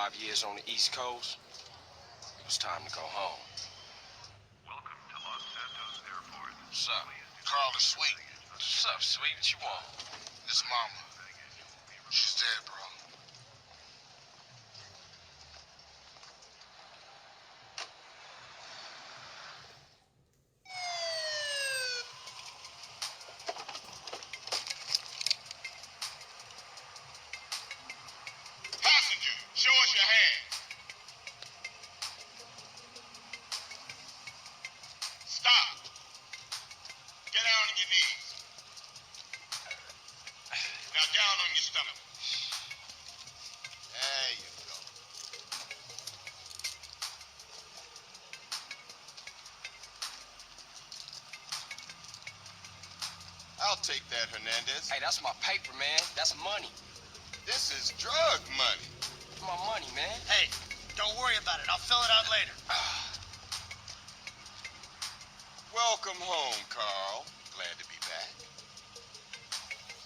5 years on the East Coast, it was time to go home. Welcome to Los Santos Airport. What's up? Carl is sweet. What's up, sweet? What you want? This mama. She's dead, bro. Passenger, show us your hand. Stop. Get down on your knees. Now down on your stomach. There you go. I'll take that, Hernandez. Hey, that's my paper, man. That's money. This is drug money. My money, man. Hey, don't worry about it. I'll fill it out later. Welcome home, Carl. Glad to be back.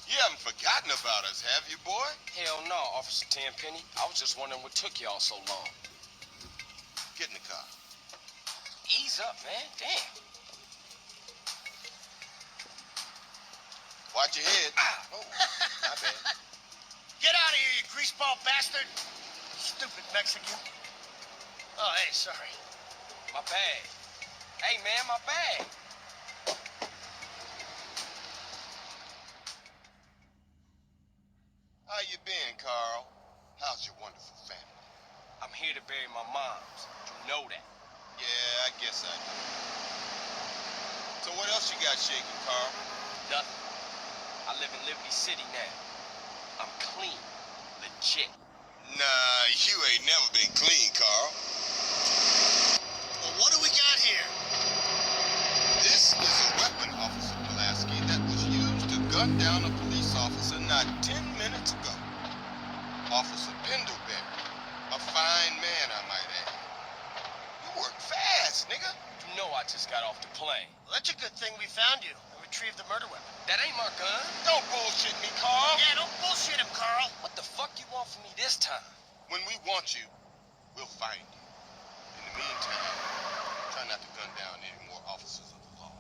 You haven't forgotten about us, have you, boy? Hell no, Officer Tenpenny. I was just wondering what took y'all so long. Get in the car. Ease up, man. Damn. Watch your head. Oh, my bad. Get out of here, you greaseball bastard! Stupid Mexican. Oh, hey, sorry. My bag. Hey, man, my bag. How you been, Carl? How's your wonderful family? I'm here to bury my moms. You know that. Yeah, I guess I do. So what else you got shaking, Carl? Nothing. I live in Liberty City now. I'm clean. Legit. Nah, you ain't never been clean, Carl. Well, what do we got here? This is a weapon, Officer Pulaski, that was used to gun down a police officer not 10 minutes ago. Officer Pendleberry. A fine man, I might add. You work fast, nigga. You know I just got off the plane. Well, that's a good thing we found you and retrieved the murder weapon. That ain't my gun. Don't bullshit me, Carl. Yeah, don't bullshit him, Carl. What the fuck you want from me this time? When we want you, we'll find you. In the meantime, try not to gun down any more officers of the law.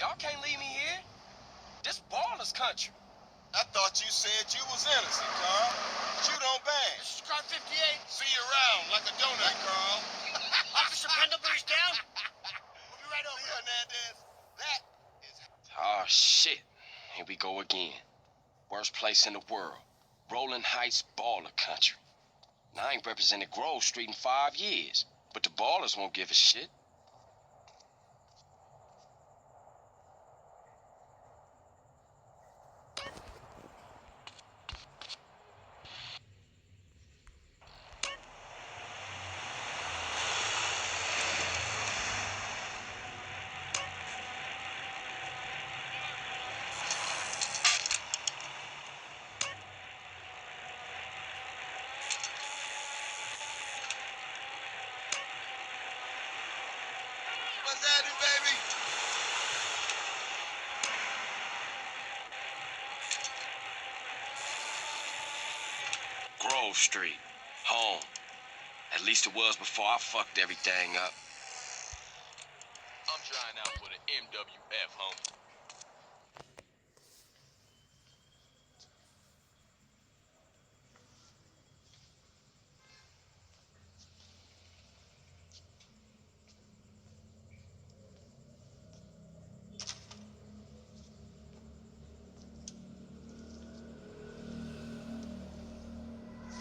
Y'all can't leave me here. This baller's country. I thought you said you was innocent, Carl. But you don't bang. This is car 58. See you around like a donut, Carl. Officer Pendlebury's down. We'll be right over. See, Hernandez, that is... Oh, shit. Here we go again. Worst place in the world. Rolling Heights baller country. Now, I ain't represented Grove Street in 5 years, but the ballers won't give a shit. What's happening, baby? Grove Street. Home. At least it was before I fucked everything up. I'm trying out for the MWF, homie.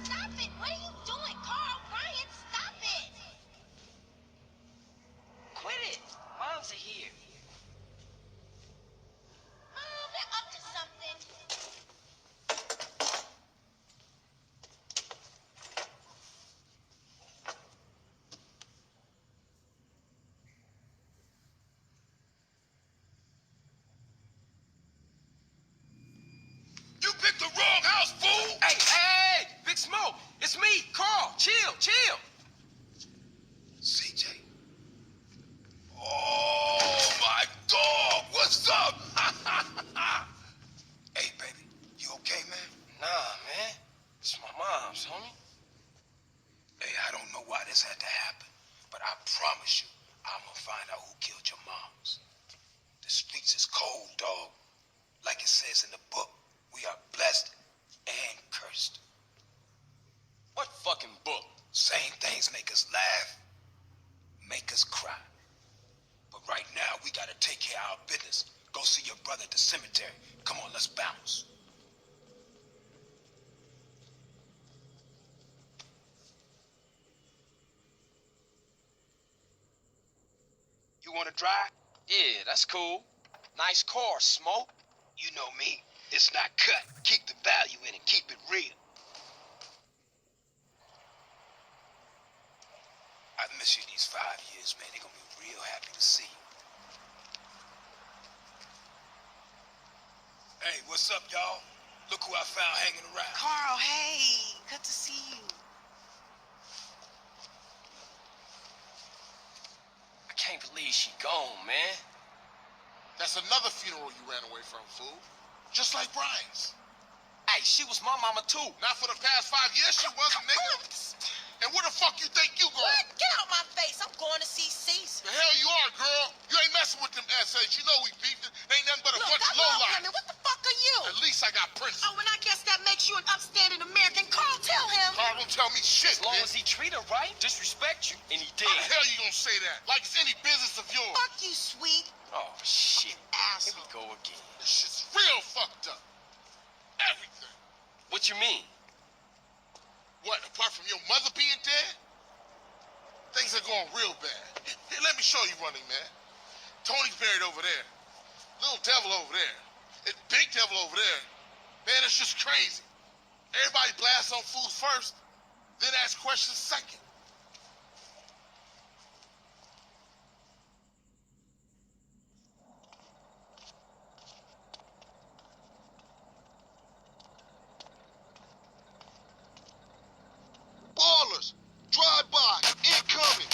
Stop it! What are you doing, Carl? Ryan, stop it! Quit it. Moms are here. on, dog. Like it says in the book, we are blessed and cursed. What fucking book? Same things make us laugh, make us cry. But right now, we gotta take care of our business. Go see your brother at the cemetery. Come on, let's bounce. You wanna drive? Yeah, that's cool. Nice car, Smoke. You know me. It's not cut. Keep the value in it. Keep it real. I've missed you these 5 years, man. They're gonna be real happy to see you. Hey, what's up, y'all? Look who I found hanging around. Carl, hey, good to see you. I can't believe she gone, man. That's another funeral you ran away from, fool. Just like Brian's. Hey, she was my mama too. Not for the past 5 years, she wasn't, nigga. And where the fuck you think you going? What? Get out my face. I'm going to see Cece. The hell you are, girl. You ain't messing with them essays. You know we beefing. They ain't nothing but a Look, bunch I of love lowlife. women. What the fuck are you? At least I got principles. Oh, and I guess that makes you an upstanding American. Carl, tell him. Carl, don't tell me shit, As long man. as he treat her right, disrespect you, and he did. How the hell you gonna say that? Like it's any business of yours. Fuck you, sweet Oh, shit. Here we asshole. go again. This shit's real fucked up. Everything. What you mean? What, apart from your mother being dead? Things are going real bad. Here, let me show you, Running Man. Tony's buried over there. Little devil over there. And big devil over there. Man, it's just crazy. Everybody blasts on fools first, then ask questions second. Ballers, drive by, incoming.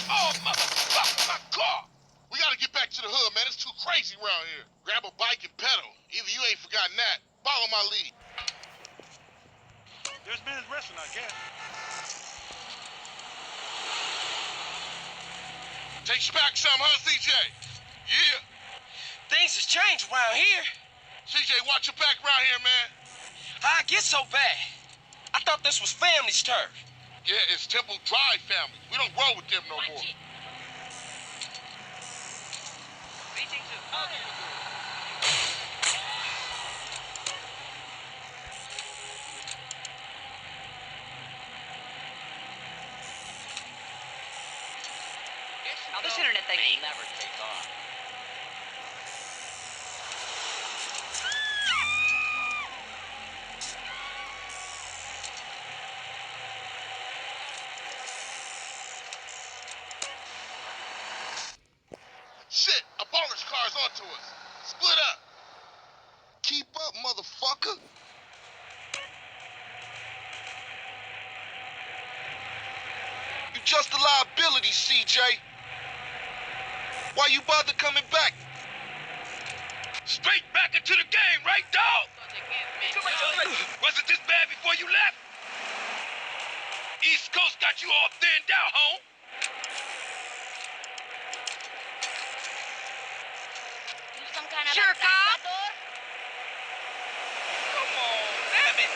Oh, motherfucker, my car. We gotta get back to the hood, man. It's too crazy around here. Grab a bike and pedal. Either you ain't forgotten that. Follow my lead. There's men's wrestling, I guess. Takes you back some, huh, CJ? Yeah. Things has changed around here. CJ, watch your back around here, man. How'd it get so bad? I thought this was family's turf. Yeah, it's Temple Drive family. We don't roll with them no more. Now this internet thing will never take off. Shit, a baller's car's onto us. Split up. Keep up, motherfucker. You just a liability, CJ. Why you bother coming back? Straight back into the game, right, dog? Wasn't this bad before you left? East Coast got you all thinned out, home. You some kind of Jerk off. Come on, damn it.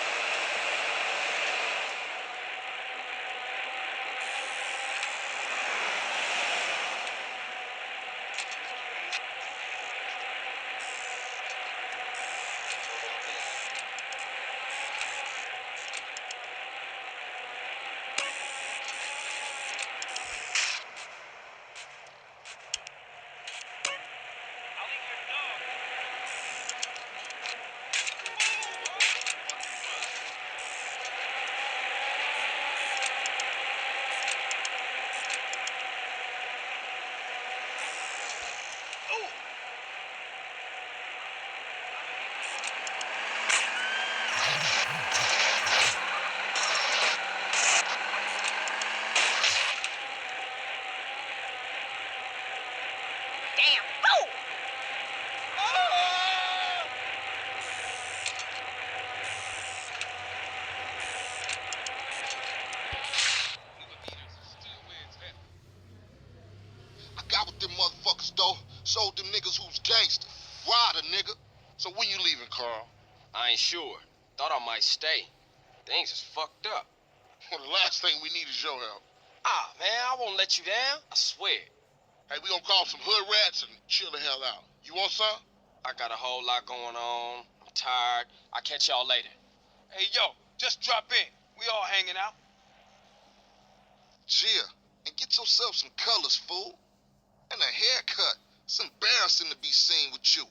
showed them niggas who's gangster. Rider, nigga. So when you leaving, Carl? I ain't sure. Thought I might stay. Things is fucked up. Well, the last thing we need is your help. Ah, man, I won't let you down. I swear. Hey, we gonna call some hood rats and chill the hell out. You want some? I got a whole lot going on. I'm tired. I'll catch y'all later. Hey, yo, just drop in. We all hanging out. Gia, and get yourself some colors, fool. And a haircut. It's embarrassing to be seen with you.